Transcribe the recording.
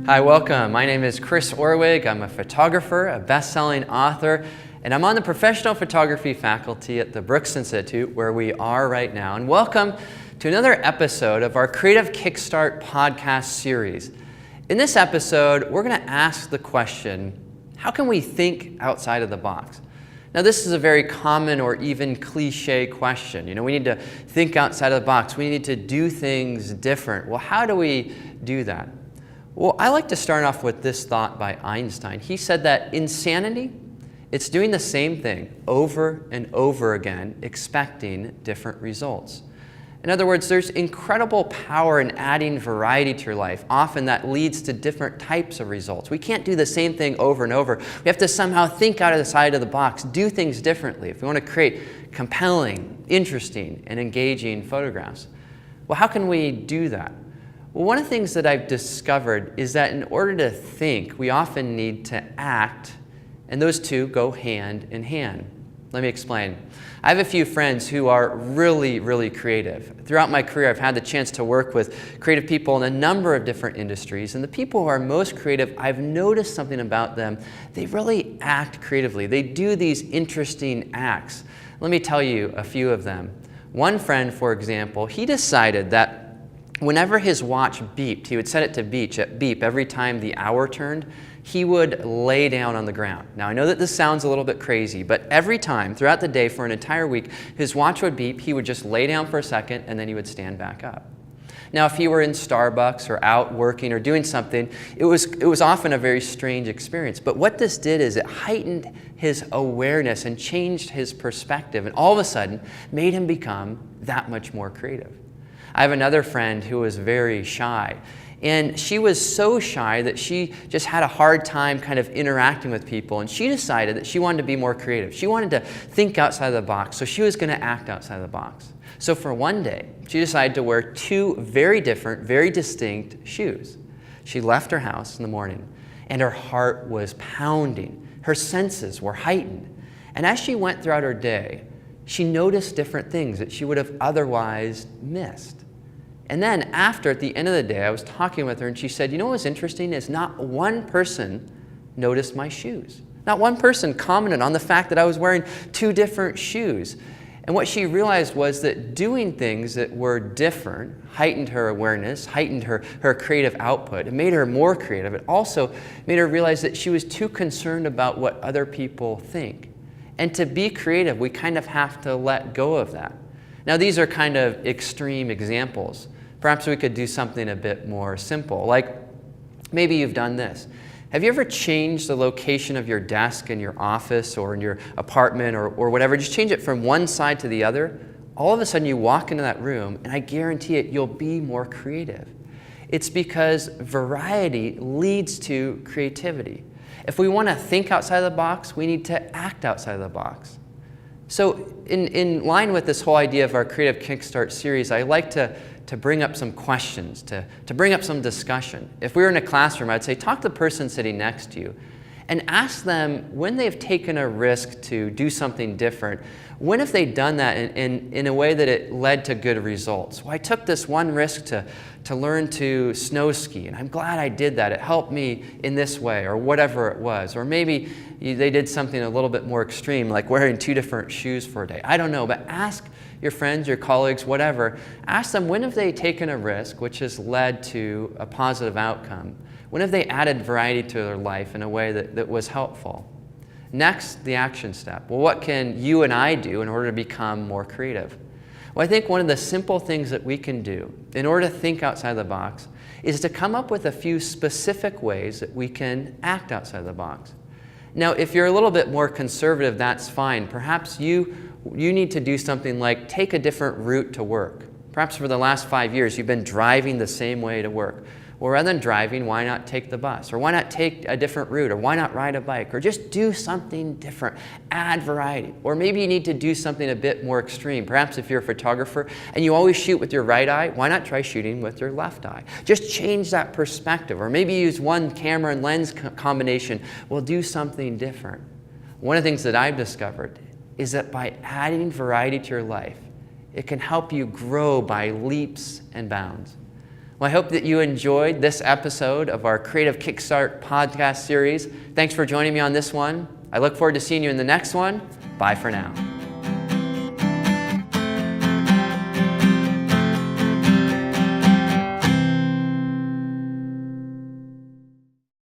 Hi, welcome. My name is Chris Orwig. I'm a photographer, a best-selling author, and I'm on the professional photography faculty at the Brooks Institute, where we are right now. And welcome to another episode of our Creative Kickstart podcast series. In this episode, we're going to ask the question, how can we think outside of the box? Now, this is a very common or even cliche question. We need to think outside of the box. We need to do things different. Well, how do we do that? Well, I like to start off with this thought by Einstein. He said that insanity, it's doing the same thing over and over again, expecting different results. In other words, there's incredible power in adding variety to your life. Often that leads to different types of results. We can't do the same thing over and over. We have to somehow think out of the side of the box, do things differently if we want to create compelling, interesting, and engaging photographs. Well, how can we do that? Well, one of the things that I've discovered is that in order to think, we often need to act, and those two go hand in hand. Let me explain. I have a few friends who are really creative. Throughout my career, I've had the chance to work with creative people in a number of different industries, and the people who are most creative, I've noticed something about them. They really act creatively. They do these interesting acts. Let me tell you a few of them. One friend, for example, he decided that whenever his watch beeped, he would set it to beep every time the hour turned, he would lay down on the ground. Now, I know that this sounds a little bit crazy, but every time throughout the day for an entire week, his watch would beep, he would just lay down for a second, and then he would stand back up. Now, if he were in Starbucks or out working or doing something, it was often a very strange experience. But what this did is it heightened his awareness and changed his perspective, and all of a sudden made him become that much more creative. I have another friend who was very shy, and she was so shy that she just had a hard time kind of interacting with people, and she decided that she wanted to be more creative. She wanted to think outside of the box, so she was going to act outside of the box. So for one day, she decided to wear two very different, very distinct shoes. She left her house in the morning, and her heart was pounding. Her senses were heightened. And as she went throughout her day, she noticed different things that she would have otherwise missed. And then after, at the end of the day, I was talking with her, and she said, what was interesting is not one person noticed my shoes. Not one person commented on the fact that I was wearing two different shoes. And what she realized was that doing things that were different heightened her awareness, heightened her creative output. It made her more creative. It also made her realize that she was too concerned about what other people think. And to be creative, we kind of have to let go of that. Now, these are kind of extreme examples. Perhaps we could do something a bit more simple, like maybe you've done this. Have you ever changed the location of your desk in your office or in your apartment or whatever? Just change it from one side to the other. All of a sudden you walk into that room, and I guarantee it, you'll be more creative. It's because variety leads to creativity. If we want to think outside of the box, we need to act outside of the box. So in line with this whole idea of our Creative Kickstart series, I like to bring up some questions, to bring up some discussion. If we were in a classroom, I'd say talk to the person sitting next to you and ask them when they've taken a risk to do something different, when have they done that in a way that it led to good results? Well, I took this one risk to learn to snow ski, and I'm glad I did that. It helped me in this way, or whatever it was. Or maybe they did something a little bit more extreme, like wearing two different shoes for a day. I don't know, but ask your friends, your colleagues, whatever. Ask them when have they taken a risk which has led to a positive outcome? When have they added variety to their life in a way that was helpful? Next, the action step. Well, what can you and I do in order to become more creative? Well, I think one of the simple things that we can do in order to think outside the box is to come up with a few specific ways that we can act outside the box. Now, if you're a little bit more conservative, that's fine. Perhaps you need to do something like take a different route to work. Perhaps for the last 5 years, you've been driving the same way to work. Well, rather than driving, why not take the bus? Or why not take a different route? Or why not ride a bike? Or just do something different. Add variety. Or maybe you need to do something a bit more extreme. Perhaps if you're a photographer and you always shoot with your right eye, why not try shooting with your left eye? Just change that perspective. Or maybe use one camera and lens combination. Well, do something different. One of the things that I've discovered is that by adding variety to your life, it can help you grow by leaps and bounds. Well, I hope that you enjoyed this episode of our Creative Kickstart podcast series. Thanks for joining me on this one. I look forward to seeing you in the next one. Bye for now.